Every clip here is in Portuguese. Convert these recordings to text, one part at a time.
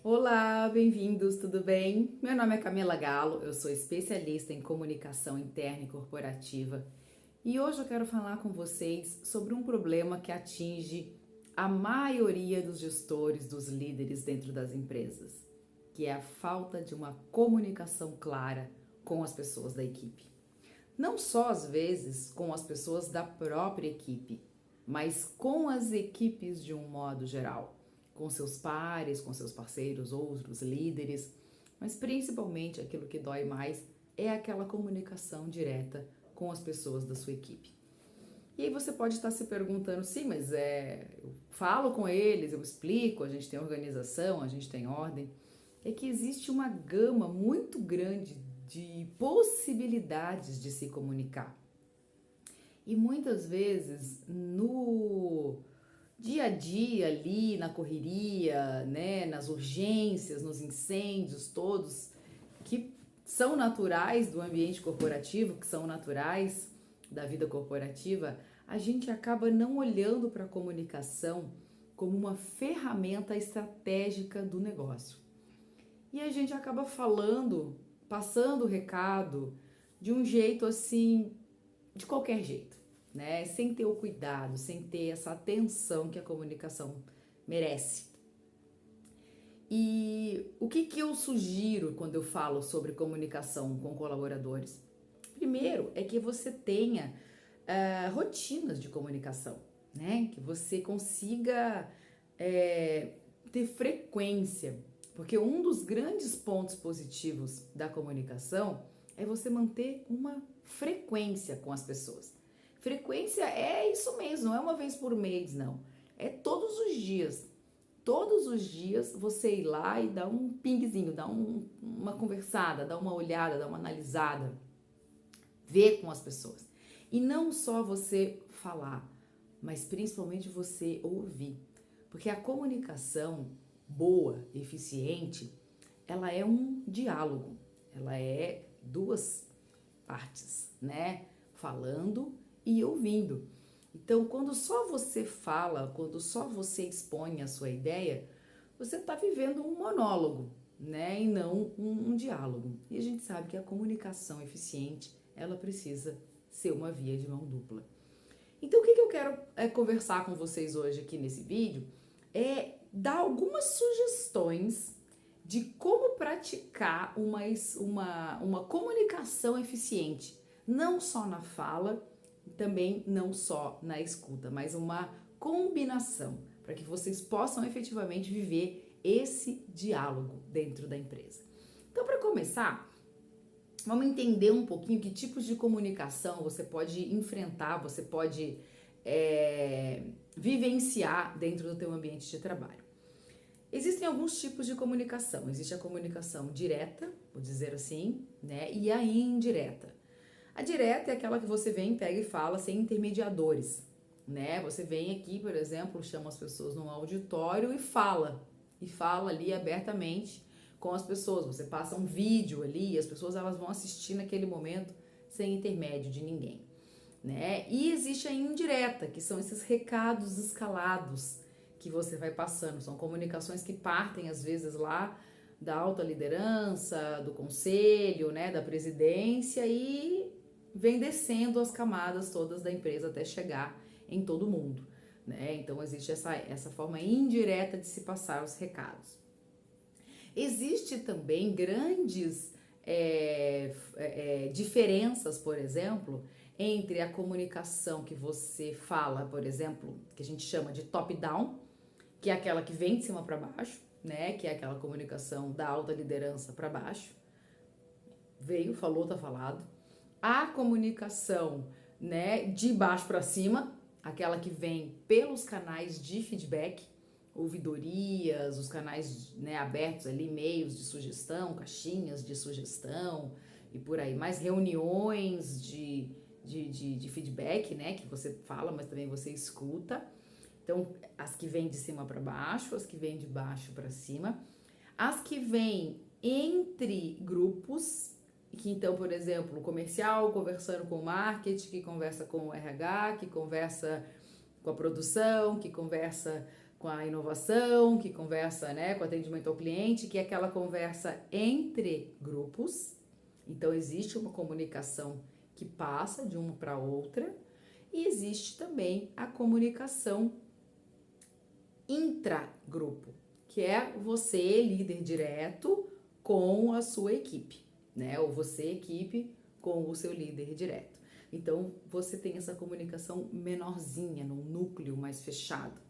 Olá, bem-vindos, tudo bem? Meu nome é Camila Galo, eu sou especialista em comunicação interna e corporativa e hoje eu quero falar com vocês sobre um problema que atinge a maioria dos gestores, dos líderes dentro das empresas, que é a falta de uma comunicação clara com as pessoas da equipe. Não só às vezes com as pessoas da própria equipe, mas com as equipes de um modo geral, com seus pares, com seus parceiros, outros líderes, mas principalmente aquilo que dói mais é aquela comunicação direta com as pessoas da sua equipe. E aí você pode estar se perguntando, sim, mas eu falo com eles, eu explico, a gente tem organização, a gente tem ordem. É que existe uma gama muito grande de possibilidades de se comunicar. E muitas vezes no dia a dia ali, na correria, né, nas urgências, nos incêndios todos que são naturais do ambiente corporativo, que são naturais da vida corporativa, a gente acaba não olhando para a comunicação como uma ferramenta estratégica do negócio. E a gente acaba falando, passando o recado de um jeito assim, de qualquer jeito, né? Sem ter o cuidado, sem ter essa atenção que a comunicação merece. E o que eu sugiro quando eu falo sobre comunicação com colaboradores? Primeiro é que você tenha rotinas de comunicação, né? Que você consiga ter frequência, porque um dos grandes pontos positivos da comunicação é você manter uma frequência com as pessoas. Frequência é isso mesmo, não é uma vez por mês, não. É todos os dias. Todos os dias você ir lá e dar um pingzinho, dar uma conversada, dar uma olhada, dar uma analisada, ver com as pessoas. E não só você falar, mas principalmente você ouvir. Porque a comunicação boa, eficiente, ela é um diálogo, ela é duas partes, né? Falando e ouvindo. Então, quando só você fala, quando só você expõe a sua ideia, você está vivendo um monólogo, né? E não um diálogo. E a gente sabe que a comunicação eficiente, ela precisa ser uma via de mão dupla. Então, o que eu quero conversar com vocês hoje aqui nesse vídeo é dar algumas sugestões de como praticar uma comunicação eficiente, não só na fala, também não só na escuta, mas uma combinação para que vocês possam efetivamente viver esse diálogo dentro da empresa. Então, para começar, vamos entender um pouquinho que tipos de comunicação você pode enfrentar, você pode vivenciar dentro do teu ambiente de trabalho. Existem alguns tipos de comunicação. Existe a comunicação direta, vou dizer assim, né? E a indireta. A direta é aquela que você vem, pega e fala sem intermediadores, né? Você vem aqui, por exemplo, chama as pessoas num auditório e fala ali abertamente com as pessoas. Você passa um vídeo ali e as pessoas elas vão assistir naquele momento sem intermédio de ninguém, né? E existe a indireta, que são esses recados escalados que você vai passando. São comunicações que partem às vezes lá da alta liderança, do conselho, né, da presidência e vem descendo as camadas todas da empresa até chegar em todo mundo, né? Então existe essa forma indireta de se passar os recados. Existe também grandes diferenças, por exemplo, entre a comunicação que você fala, por exemplo, que a gente chama de top-down, que é aquela que vem de cima para baixo, né? Que é aquela comunicação da alta liderança para baixo. Veio, falou, tá falado. A comunicação, né, de baixo para cima, aquela que vem pelos canais de feedback, ouvidorias, os canais, né, abertos ali, e-mails de sugestão, caixinhas de sugestão e por aí, mais reuniões de feedback, né, que você fala, mas também você escuta. Então, as que vêm de cima para baixo, as que vêm de baixo para cima, as que vêm entre grupos, que então, por exemplo, o comercial conversando com o marketing, que conversa com o RH, que conversa com a produção, que conversa com a inovação, que conversa, né, com atendimento ao cliente, que é aquela conversa entre grupos. Então, existe uma comunicação que passa de uma para outra e existe também a comunicação intragrupo, que é você, líder direto, com a sua equipe, né? Ou você, equipe, com o seu líder direto. Então, você tem essa comunicação menorzinha, num núcleo mais fechado.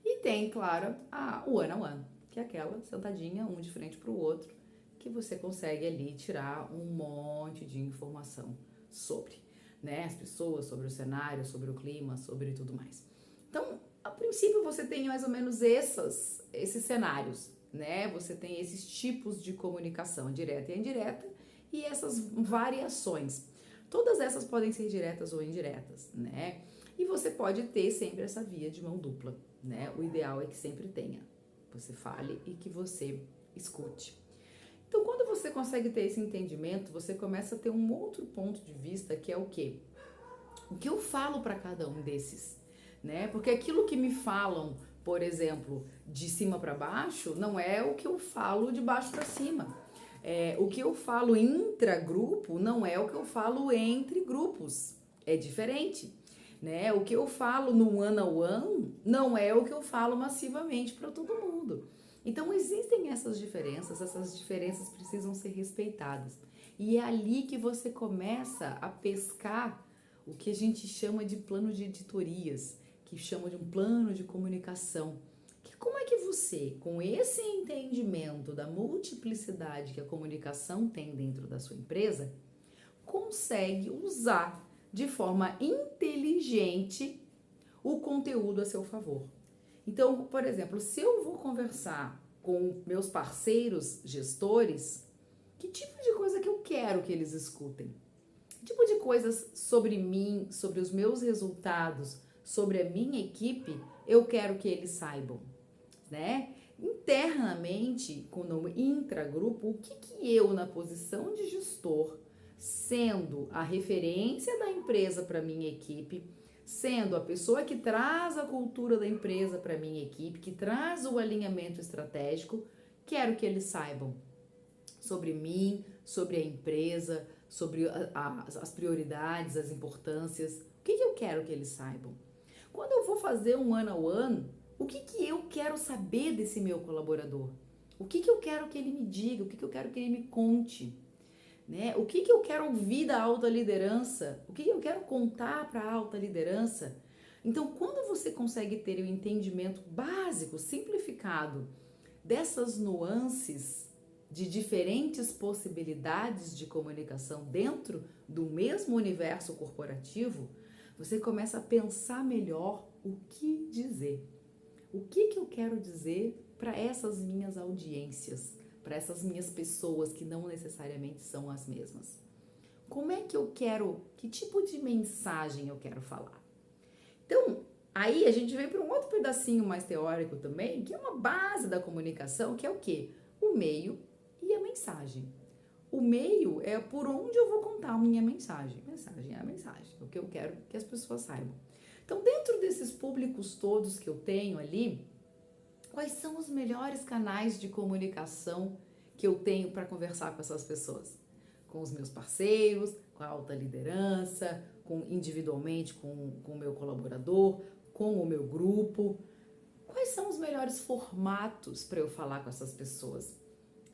E tem, claro, o one-on-one, que é aquela sentadinha, um de frente para o outro, que você consegue ali tirar um monte de informação sobre, né, as pessoas, sobre o cenário, sobre o clima, sobre tudo mais. Então, a princípio você tem mais ou menos esses cenários, né? Você tem esses tipos de comunicação, direta e indireta, e essas variações. Todas essas podem ser diretas ou indiretas, né? E você pode ter sempre essa via de mão dupla, né? O ideal é que sempre tenha. Você fale e que você escute. Então, quando você consegue ter esse entendimento, você começa a ter um outro ponto de vista, que é o quê? O que eu falo para cada um desses, né? Porque aquilo que me falam, por exemplo, de cima para baixo, não é o que eu falo de baixo para cima. O que eu falo intragrupo não é o que eu falo entre grupos. É diferente, né? O que eu falo no one-on-one não é o que eu falo massivamente para todo mundo. Então, existem essas diferenças precisam ser respeitadas. E é ali que você começa a pescar o que a gente chama de plano de editorias, que chama de um plano de comunicação. Que como é que você, com esse entendimento da multiplicidade que a comunicação tem dentro da sua empresa, consegue usar de forma inteligente o conteúdo a seu favor? Então, por exemplo, se eu vou conversar com meus parceiros gestores, que tipo de coisa que eu quero que eles escutem? Que tipo de coisas sobre mim, sobre os meus resultados, sobre a minha equipe, eu quero que eles saibam, né? Internamente, no intragrupo, o que eu, na posição de gestor, sendo a referência da empresa para minha equipe, sendo a pessoa que traz a cultura da empresa para minha equipe, que traz o alinhamento estratégico, quero que eles saibam sobre mim, sobre a empresa, sobre as prioridades, as importâncias. O que eu quero que eles saibam? Quando eu vou fazer um one-on-one, o que eu quero saber desse meu colaborador? O que eu quero que ele me diga? O que eu quero que ele me conte? Né? O que eu quero ouvir da alta liderança? O que eu quero contar para a alta liderança? Então, quando você consegue ter o entendimento básico, simplificado, dessas nuances de diferentes possibilidades de comunicação dentro do mesmo universo corporativo, você começa a pensar melhor o que dizer. O que eu quero dizer para essas minhas audiências, para essas minhas pessoas que não necessariamente são as mesmas? Como é que eu quero, que tipo de mensagem eu quero falar? Então, aí a gente vem para um outro pedacinho mais teórico também, que é uma base da comunicação, que é o quê? O meio e a mensagem. O meio é por onde eu vou contar a minha mensagem. Mensagem é a mensagem, é o que eu quero que as pessoas saibam. Então, dentro desses públicos todos que eu tenho ali, quais são os melhores canais de comunicação que eu tenho para conversar com essas pessoas? Com os meus parceiros, com a alta liderança, individualmente com o meu colaborador, com o meu grupo. Quais são os melhores formatos para eu falar com essas pessoas?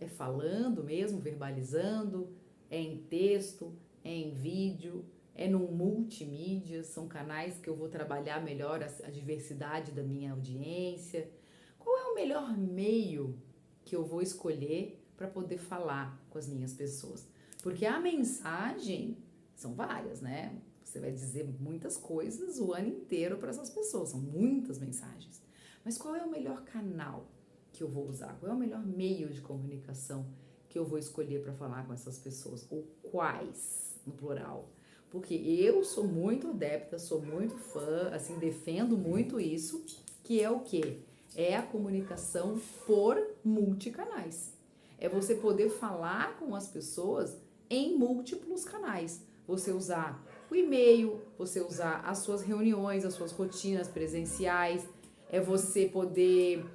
É falando mesmo, verbalizando? É em texto? É em vídeo? É num multimídia? São canais que eu vou trabalhar melhor a diversidade da minha audiência? Qual é o melhor meio que eu vou escolher para poder falar com as minhas pessoas? Porque a mensagem são várias, né? Você vai dizer muitas coisas o ano inteiro para essas pessoas, são muitas mensagens. Mas qual é o melhor canal que eu vou usar? Qual é o melhor meio de comunicação que eu vou escolher para falar com essas pessoas? Ou quais, no plural? Porque eu sou muito adepta, sou muito fã, assim, defendo muito isso, que é o quê? É a comunicação por multicanais. É você poder falar com as pessoas em múltiplos canais. Você usar o e-mail, você usar as suas reuniões, as suas rotinas presenciais, é você poder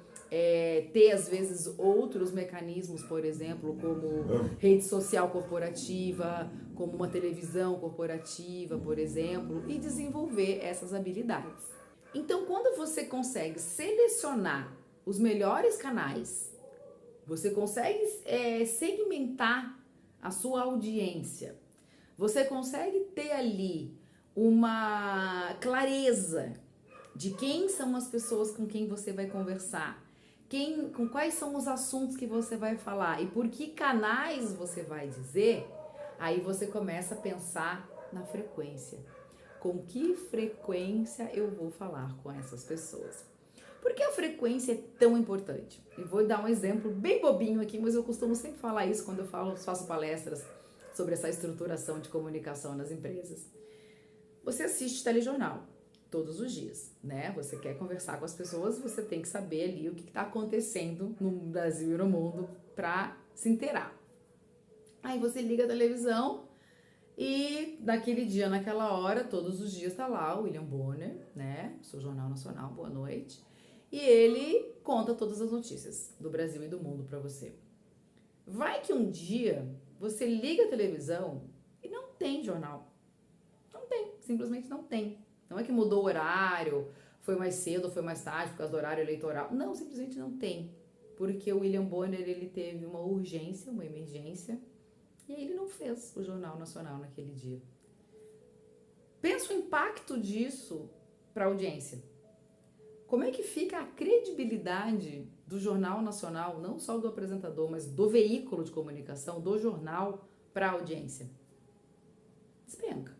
ter, às vezes, outros mecanismos, por exemplo, como rede social corporativa, como uma televisão corporativa, por exemplo, e desenvolver essas habilidades. Então, quando você consegue selecionar os melhores canais, você consegue segmentar a sua audiência, você consegue ter ali uma clareza de quem são as pessoas com quem você vai conversar, com quais são os assuntos que você vai falar e por que canais você vai dizer, aí você começa a pensar na frequência. Com que frequência eu vou falar com essas pessoas? Por que a frequência é tão importante? Eu vou dar um exemplo bem bobinho aqui, mas eu costumo sempre falar isso quando eu faço palestras sobre essa estruturação de comunicação nas empresas. Você assiste telejornal todos os dias, né? Você quer conversar com as pessoas, você tem que saber ali o que está acontecendo no Brasil e no mundo para se inteirar. Aí você liga a televisão e naquele dia, naquela hora, todos os dias tá lá o William Bonner, né? Seu Jornal Nacional, boa noite. E ele conta todas as notícias do Brasil e do mundo para você. Vai que um dia você liga a televisão e não tem jornal. Não tem, simplesmente não tem. Não é que mudou o horário, foi mais cedo ou foi mais tarde por causa do horário eleitoral. Não, simplesmente não tem. Porque o William Bonner, ele teve uma urgência, uma emergência, e aí ele não fez o Jornal Nacional naquele dia. Pensa o impacto disso para a audiência. Como é que fica a credibilidade do Jornal Nacional, não só do apresentador, mas do veículo de comunicação, do jornal, para a audiência? Despenca,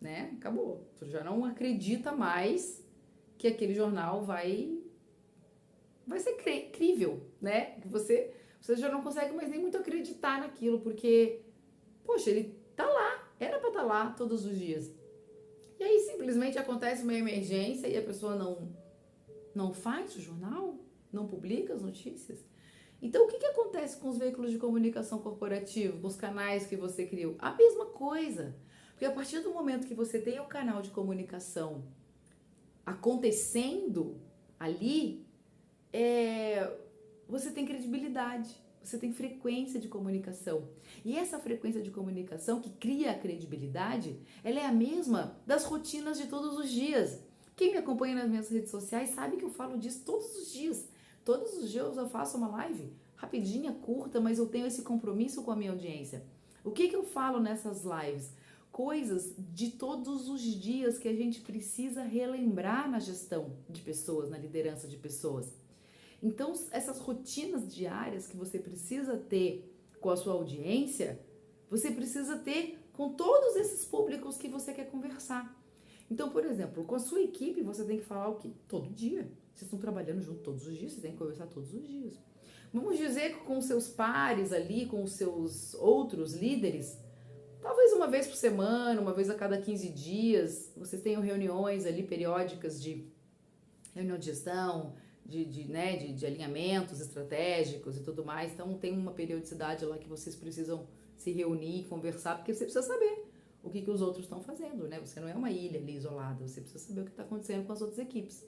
né? Acabou. Você já não acredita mais que aquele jornal vai ser crível, né? Que você já não consegue mais nem muito acreditar naquilo, porque, poxa, ele tá lá, era para estar lá todos os dias. E aí simplesmente acontece uma emergência e a pessoa não faz o jornal, não publica as notícias. Então, o que acontece com os veículos de comunicação corporativa, com os canais que você criou? A mesma coisa. Porque a partir do momento que você tem um canal de comunicação acontecendo ali, você tem credibilidade, você tem frequência de comunicação. E essa frequência de comunicação que cria a credibilidade, ela é a mesma das rotinas de todos os dias. Quem me acompanha nas minhas redes sociais sabe que eu falo disso todos os dias. Todos os dias eu faço uma live rapidinha, curta, mas eu tenho esse compromisso com a minha audiência. O que eu falo nessas lives? Coisas de todos os dias que a gente precisa relembrar na gestão de pessoas, na liderança de pessoas. Então, essas rotinas diárias que você precisa ter com a sua audiência, você precisa ter com todos esses públicos que você quer conversar. Então, por exemplo, com a sua equipe, você tem que falar o quê? Todo dia. Vocês estão trabalhando junto todos os dias, você tem que conversar todos os dias. Vamos dizer que com os seus pares ali, com os seus outros líderes, talvez uma vez por semana, uma vez a cada 15 dias, vocês tenham reuniões ali periódicas de reunião de gestão, de alinhamentos estratégicos e tudo mais. Então tem uma periodicidade lá que vocês precisam se reunir, conversar, porque você precisa saber o que os outros estão fazendo, né? Você não é uma ilha ali isolada, você precisa saber o que está acontecendo com as outras equipes.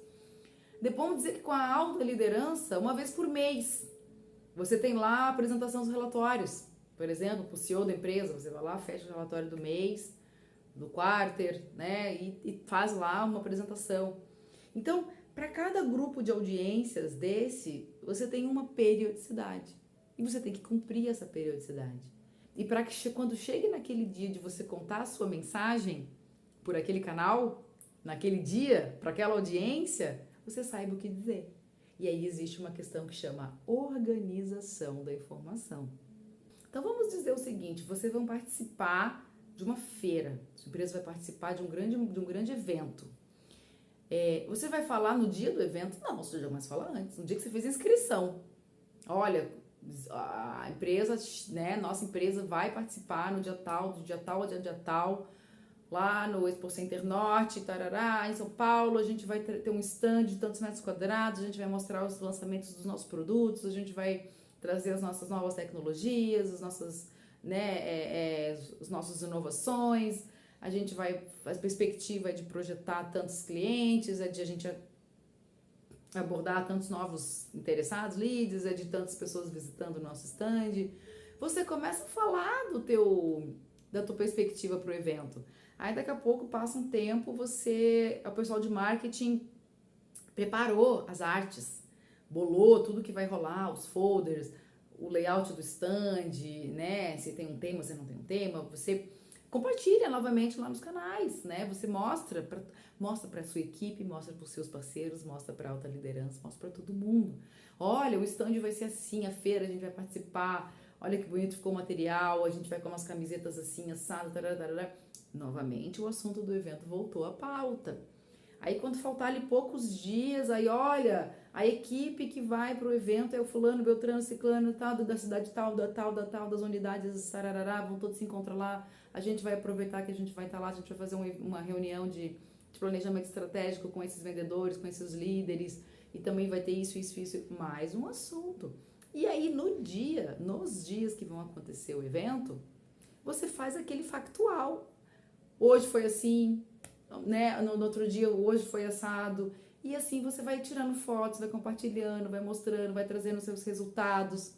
Depois vamos dizer que com a alta liderança, uma vez por mês, você tem lá a apresentação dos relatórios. Por exemplo, para o CEO da empresa, você vai lá, fecha o relatório do mês, do quarter, né? E faz lá uma apresentação. Então, para cada grupo de audiências desse, você tem uma periodicidade. E você tem que cumprir essa periodicidade. E para que quando chegue naquele dia de você contar a sua mensagem por aquele canal, naquele dia, para aquela audiência, você saiba o que dizer. E aí existe uma questão que chama organização da informação. Então vamos dizer o seguinte, vocês vão participar de uma feira, a sua empresa vai participar de um grande evento. Você vai falar no dia do evento? Não, você já começa a falar antes, no dia que você fez a inscrição. Olha, a empresa, né, nossa empresa vai participar no dia tal, do dia tal ao dia tal, lá no Expo Center Norte, tarará, em São Paulo, a gente vai ter um stand de tantos metros quadrados, a gente vai mostrar os lançamentos dos nossos produtos, a gente vai trazer as nossas novas tecnologias, as nossas inovações, a gente vai, a perspectiva é de projetar tantos clientes, é de a gente abordar tantos novos interessados, leads, de tantas pessoas visitando o nosso stand. Você começa a falar da tua perspectiva para o evento. Aí daqui a pouco passa um tempo, o pessoal de marketing preparou as artes, bolou tudo que vai rolar, os folders, o layout do stand, né? Se tem um tema, se não tem um tema, você compartilha novamente lá nos canais, né? Você mostra para sua equipe, mostra para os seus parceiros, mostra para alta liderança, mostra para todo mundo. Olha, o stand vai ser assim, a feira a gente vai participar. Olha que bonito ficou o material, a gente vai com umas camisetas assim, assado, tarará. Novamente o assunto do evento voltou à pauta. Aí quando faltar ali poucos dias, aí olha, a equipe que vai pro evento é o fulano, beltrano, ciclano, tal, da cidade tal, das unidades, sararará, vão todos se encontrar lá, a gente vai aproveitar que a gente vai estar lá, a gente vai fazer uma reunião de planejamento estratégico com esses vendedores, com esses líderes, e também vai ter isso, mais um assunto. E aí nos dias que vão acontecer o evento, você faz aquele factual. Hoje foi assim, né? No outro dia, hoje foi assado. E assim você vai tirando fotos, vai compartilhando, vai mostrando, vai trazendo seus resultados.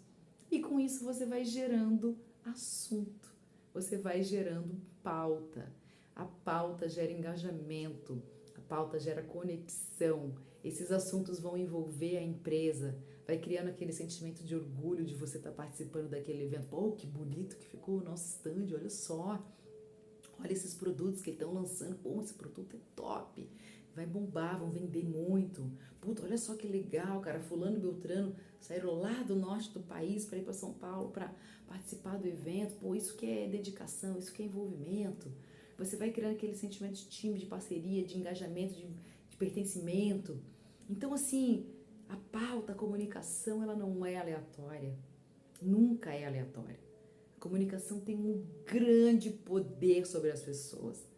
E com isso você vai gerando assunto. Você vai gerando pauta. A pauta gera engajamento. A pauta gera conexão. Esses assuntos vão envolver a empresa. Vai criando aquele sentimento de orgulho de você estar participando daquele evento. Pô, que bonito que ficou o nosso stand, olha só. Olha esses produtos que estão lançando. Pô, esse produto é top. Vai bombar, vão vender muito. Puta, olha só que legal, cara. Fulano e Beltrano saíram lá do norte do país para ir para São Paulo para participar do evento. Pô, isso que é dedicação, isso que é envolvimento. Você vai criando aquele sentimento de time, de parceria, de engajamento, de pertencimento. Então, assim, a pauta, a comunicação, ela não é aleatória. Nunca é aleatória. A comunicação tem um grande poder sobre as pessoas.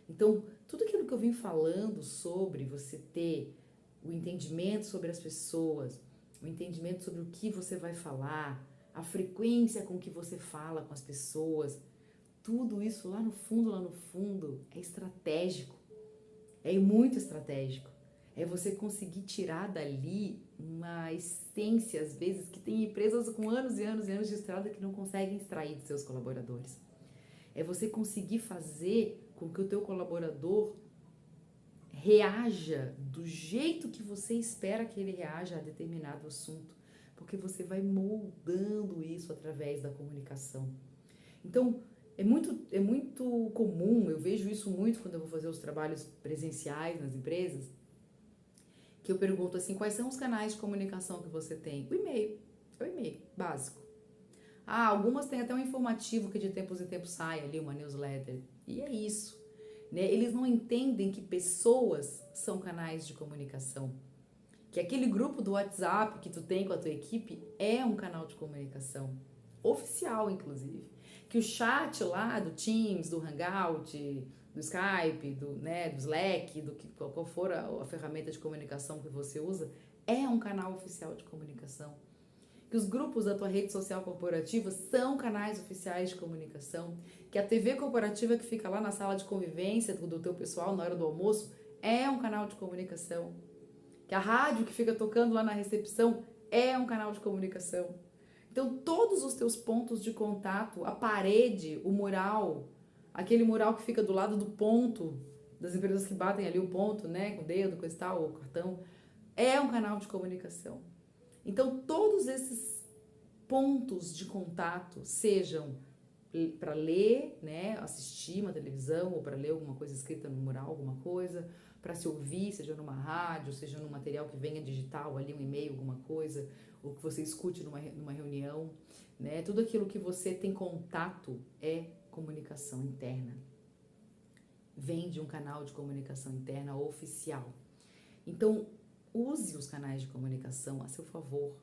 Então, tudo aquilo que eu vim falando sobre você ter o entendimento sobre as pessoas, o entendimento sobre o que você vai falar, a frequência com que você fala com as pessoas, tudo isso lá no fundo, é estratégico. É muito estratégico. É você conseguir tirar dali uma essência, às vezes, que tem empresas com anos e anos e anos de estrada que não conseguem extrair dos seus colaboradores. É você conseguir fazer com que o teu colaborador reaja do jeito que você espera que ele reaja a determinado assunto, porque você vai moldando isso através da comunicação. Então, é muito comum, eu vejo isso muito quando eu vou fazer os trabalhos presenciais nas empresas, que eu pergunto assim, quais são os canais de comunicação que você tem? O e-mail, é o e-mail básico. Algumas têm até um informativo que de tempos em tempos sai ali, uma newsletter, e é isso. Né? Eles não entendem que pessoas são canais de comunicação, que aquele grupo do WhatsApp que tu tem com a tua equipe é um canal de comunicação, oficial inclusive, que o chat lá do Teams, do Hangout, do Skype, do Slack, qual for a ferramenta de comunicação que você usa, é um canal oficial de comunicação. Que os grupos da tua rede social corporativa são canais oficiais de comunicação, que a TV corporativa que fica lá na sala de convivência do teu pessoal na hora do almoço é um canal de comunicação, que a rádio que fica tocando lá na recepção é um canal de comunicação. Então, todos os teus pontos de contato, a parede, o mural, aquele mural que fica do lado do ponto, das empresas que batem ali o ponto, né, com o dedo, com esse tal, o cartão, é um canal de comunicação. Então, todos esses pontos de contato, sejam para ler, né, assistir uma televisão ou para ler alguma coisa escrita no mural, alguma coisa, para se ouvir, seja numa rádio, seja num material que venha digital, ali um e-mail, alguma coisa, ou que você escute numa reunião, né, tudo aquilo que você tem contato é comunicação interna. Vem de um canal de comunicação interna oficial. Então, use os canais de comunicação a seu favor.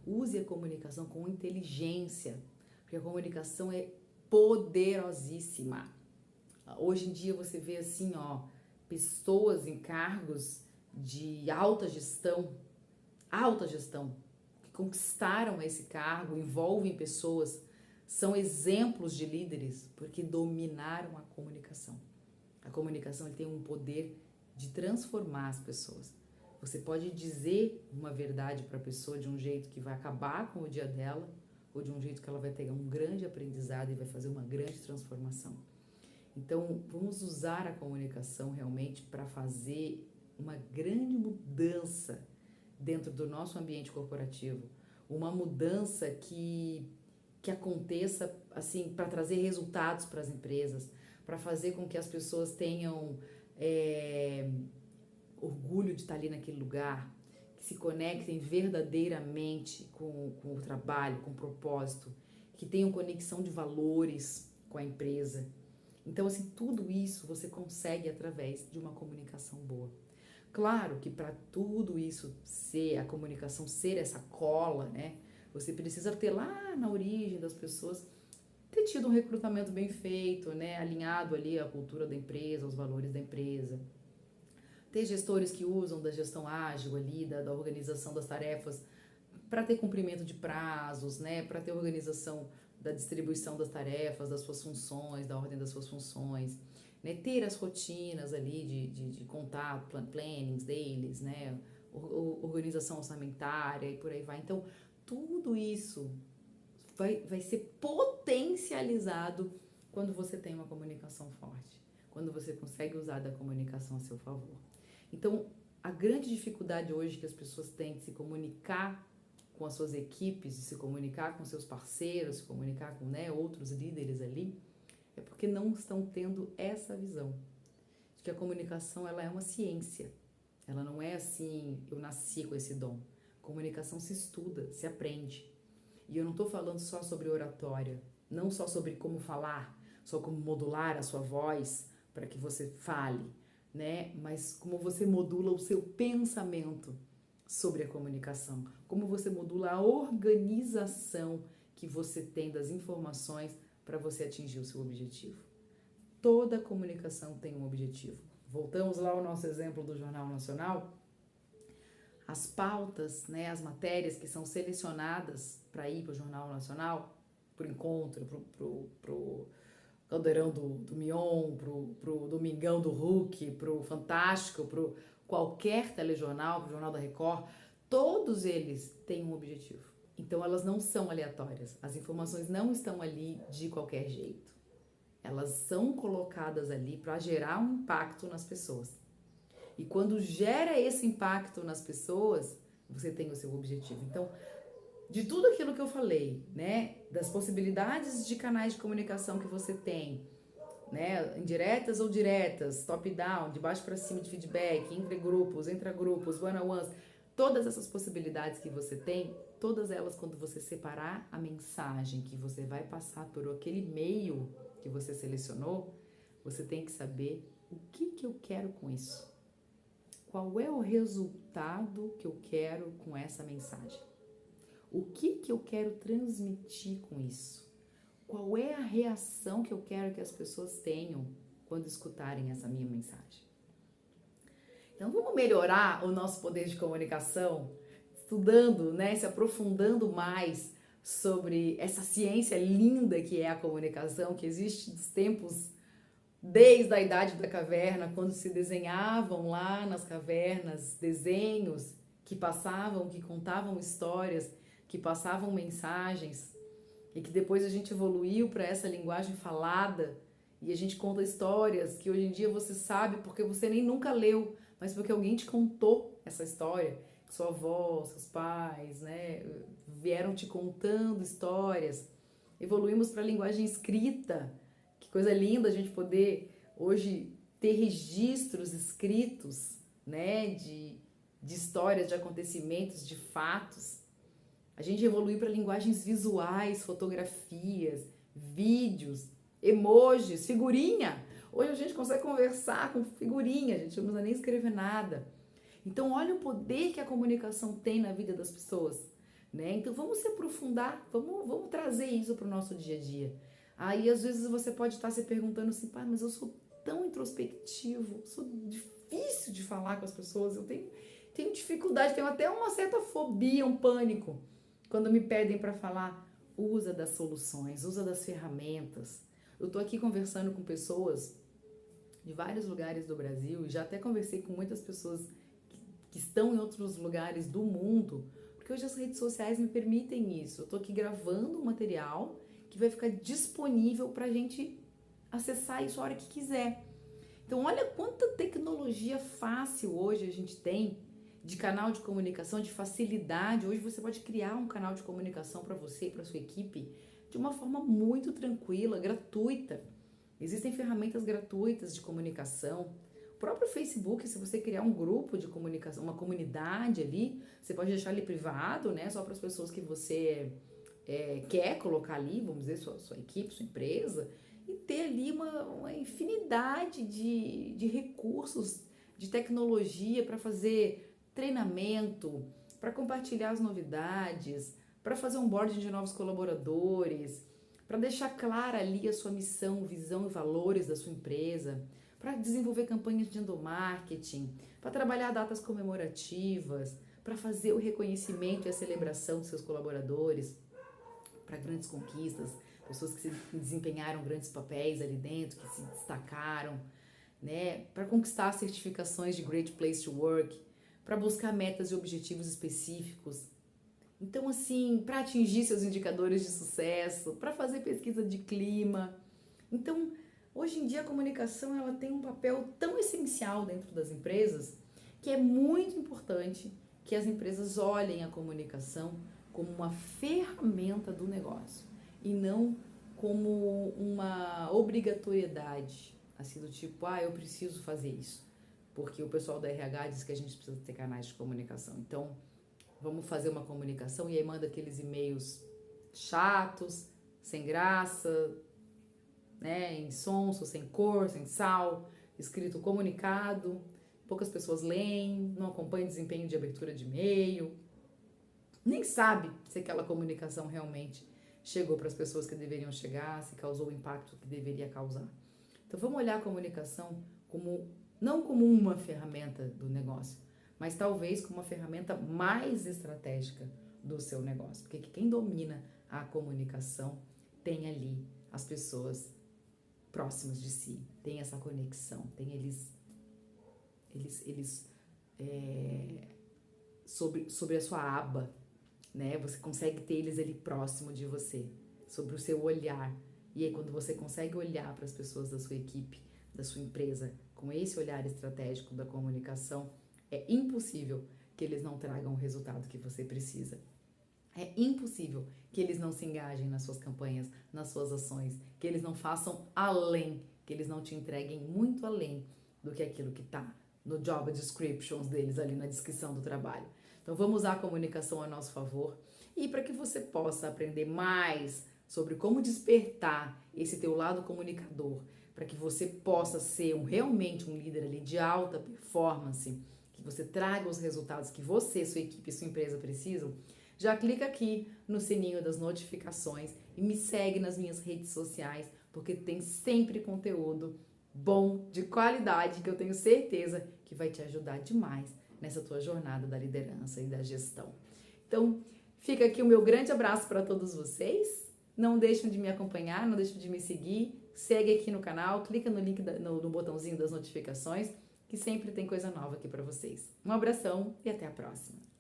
Use a comunicação com inteligência, porque a comunicação é poderosíssima. Hoje em dia você vê assim, pessoas em cargos de alta gestão, que conquistaram esse cargo, envolvem pessoas, são exemplos de líderes, porque dominaram a comunicação. A comunicação tem um poder de transformar as pessoas. Você pode dizer uma verdade para a pessoa de um jeito que vai acabar com o dia dela, ou de um jeito que ela vai ter um grande aprendizado e vai fazer uma grande transformação. Então, vamos usar a comunicação realmente para fazer uma grande mudança dentro do nosso ambiente corporativo. Uma mudança que aconteça assim para trazer resultados para as empresas, para fazer com que as pessoas tenham orgulho de estar ali naquele lugar, que se conectem verdadeiramente com o trabalho, com o propósito, que tenham conexão de valores com a empresa. Então, assim, tudo isso você consegue através de uma comunicação boa. Claro que para tudo isso ser, a comunicação ser essa cola, né? Você precisa ter lá na origem das pessoas, ter tido um recrutamento bem feito, né? Alinhado ali à cultura da empresa, aos valores da empresa. Ter gestores que usam da gestão ágil ali, da organização das tarefas, para ter cumprimento de prazos, né? Para ter organização da distribuição das tarefas, das suas funções, da ordem das suas funções, né? Ter as rotinas ali de contato, plannings, dailies, né? Organização orçamentária e por aí vai. Então, tudo isso vai ser potencializado quando você tem uma comunicação forte, quando você consegue usar da comunicação a seu favor. Então, a grande dificuldade hoje que as pessoas têm de se comunicar com as suas equipes, de se comunicar com seus parceiros, se comunicar com, né, outros líderes ali, é porque não estão tendo essa visão de que a comunicação ela é uma ciência. Ela não é assim, eu nasci com esse dom. Comunicação se estuda, se aprende. E eu não estou falando só sobre oratória, não só sobre como falar, só como modular a sua voz para que você fale, né? Mas como você modula o seu pensamento sobre a comunicação, como você modula a organização que você tem das informações para você atingir o seu objetivo. Toda comunicação tem um objetivo. Voltamos lá ao nosso exemplo do Jornal Nacional. As pautas, né, as matérias que são selecionadas para ir para o Jornal Nacional, para o encontro, para o Caldeirão do Mion, para o Domingão do Hulk, para o Fantástico, para qualquer telejornal, para o Jornal da Record, todos eles têm um objetivo. Então elas não são aleatórias, as informações não estão ali de qualquer jeito. Elas são colocadas ali para gerar um impacto nas pessoas. E quando gera esse impacto nas pessoas, você tem o seu objetivo. Então, de tudo aquilo que eu falei, né, das possibilidades de canais de comunicação que você tem, né, indiretas ou diretas, top-down, de baixo para cima de feedback, entre grupos, intragrupos, one-on-ones, todas essas possibilidades que você tem, todas elas, quando você separar a mensagem que você vai passar por aquele meio que você selecionou, você tem que saber o que eu quero com isso. Qual é o resultado que eu quero com essa mensagem? O que eu quero transmitir com isso? Qual é a reação que eu quero que as pessoas tenham quando escutarem essa minha mensagem? Então, vamos melhorar o nosso poder de comunicação, estudando, né, se aprofundando mais sobre essa ciência linda que é a comunicação, que existe dos tempos, desde a Idade da Caverna, quando se desenhavam lá nas cavernas desenhos que passavam, que contavam histórias, que passavam mensagens, e que depois a gente evoluiu para essa linguagem falada, e a gente conta histórias que hoje em dia você sabe porque você nem nunca leu, mas porque alguém te contou essa história, sua avó, seus pais, né, vieram te contando histórias. Evoluímos para a linguagem escrita. Que coisa linda a gente poder hoje ter registros escritos, né, de histórias, de acontecimentos, de fatos. A gente evoluiu para linguagens visuais, fotografias, vídeos, emojis, figurinha. Hoje a gente consegue conversar com figurinha, a gente não precisa nem escrever nada. Então, olha o poder que a comunicação tem na vida das pessoas, né? Então, vamos se aprofundar, vamos trazer isso para o nosso dia a dia. Aí, às vezes, você pode estar se perguntando assim, pai, mas eu sou tão introspectivo, sou difícil de falar com as pessoas, eu tenho dificuldade, tenho até uma certa fobia, um pânico. Quando me pedem para falar, usa das soluções, usa das ferramentas. Eu tô aqui conversando com pessoas de vários lugares do Brasil e já até conversei com muitas pessoas que estão em outros lugares do mundo, porque hoje as redes sociais me permitem isso. Eu tô aqui gravando um material que vai ficar disponível para a gente acessar isso a hora que quiser. Então, olha quanta tecnologia fácil hoje a gente tem de canal de comunicação, de facilidade. Hoje você pode criar um canal de comunicação para você e para sua equipe de uma forma muito tranquila, gratuita. Existem ferramentas gratuitas de comunicação. O próprio Facebook, se você criar um grupo de comunicação, uma comunidade ali, você pode deixar ele privado, né? Só para as pessoas que você quer colocar ali, vamos dizer, sua equipe, sua empresa, e ter ali uma infinidade de recursos, de tecnologia para fazer treinamento, para compartilhar as novidades, para fazer um onboarding de novos colaboradores, para deixar clara ali a sua missão, visão e valores da sua empresa, para desenvolver campanhas de endomarketing, para trabalhar datas comemorativas, para fazer o reconhecimento e a celebração dos seus colaboradores, para grandes conquistas, pessoas que se desempenharam grandes papéis ali dentro, que se destacaram, né? Para conquistar certificações de Great Place to Work, para buscar metas e objetivos específicos. Então, assim, para atingir seus indicadores de sucesso, para fazer pesquisa de clima. Então, hoje em dia a comunicação ela tem um papel tão essencial dentro das empresas que é muito importante que as empresas olhem a comunicação como uma ferramenta do negócio e não como uma obrigatoriedade, assim do tipo, eu preciso fazer isso, porque o pessoal da RH diz que a gente precisa ter canais de comunicação. Então, vamos fazer uma comunicação e aí manda aqueles e-mails chatos, sem graça, né, insonso, sem cor, sem sal, escrito comunicado, poucas pessoas leem, não acompanha o desempenho de abertura de e-mail, nem sabe se aquela comunicação realmente chegou para as pessoas que deveriam chegar, se causou o impacto que deveria causar. Então vamos olhar a comunicação não como uma ferramenta do negócio, mas talvez como uma ferramenta mais estratégica do seu negócio, porque quem domina a comunicação tem ali as pessoas próximas de si, tem essa conexão, tem eles sobre a sua aba, né? Você consegue ter eles ali próximo de você, sobre o seu olhar. E aí quando você consegue olhar para as pessoas da sua equipe, da sua empresa, com esse olhar estratégico da comunicação, é impossível que eles não tragam o resultado que você precisa. É impossível que eles não se engajem nas suas campanhas, nas suas ações, que eles não façam além, que eles não te entreguem muito além do que aquilo que está no job descriptions deles ali na descrição do trabalho. Então vamos usar a comunicação a nosso favor e para que você possa aprender mais sobre como despertar esse teu lado comunicador, para que você possa ser realmente um líder ali de alta performance, que você traga os resultados que você, sua equipe e sua empresa precisam, já clica aqui no sininho das notificações e me segue nas minhas redes sociais, porque tem sempre conteúdo bom, de qualidade, que eu tenho certeza que vai te ajudar demais nessa tua jornada da liderança e da gestão. Então, fica aqui o meu grande abraço para todos vocês. Não deixem de me acompanhar, não deixem de me seguir. Segue aqui no canal, clica no link, no botãozinho das notificações, que sempre tem coisa nova aqui para vocês. Um abração e até a próxima.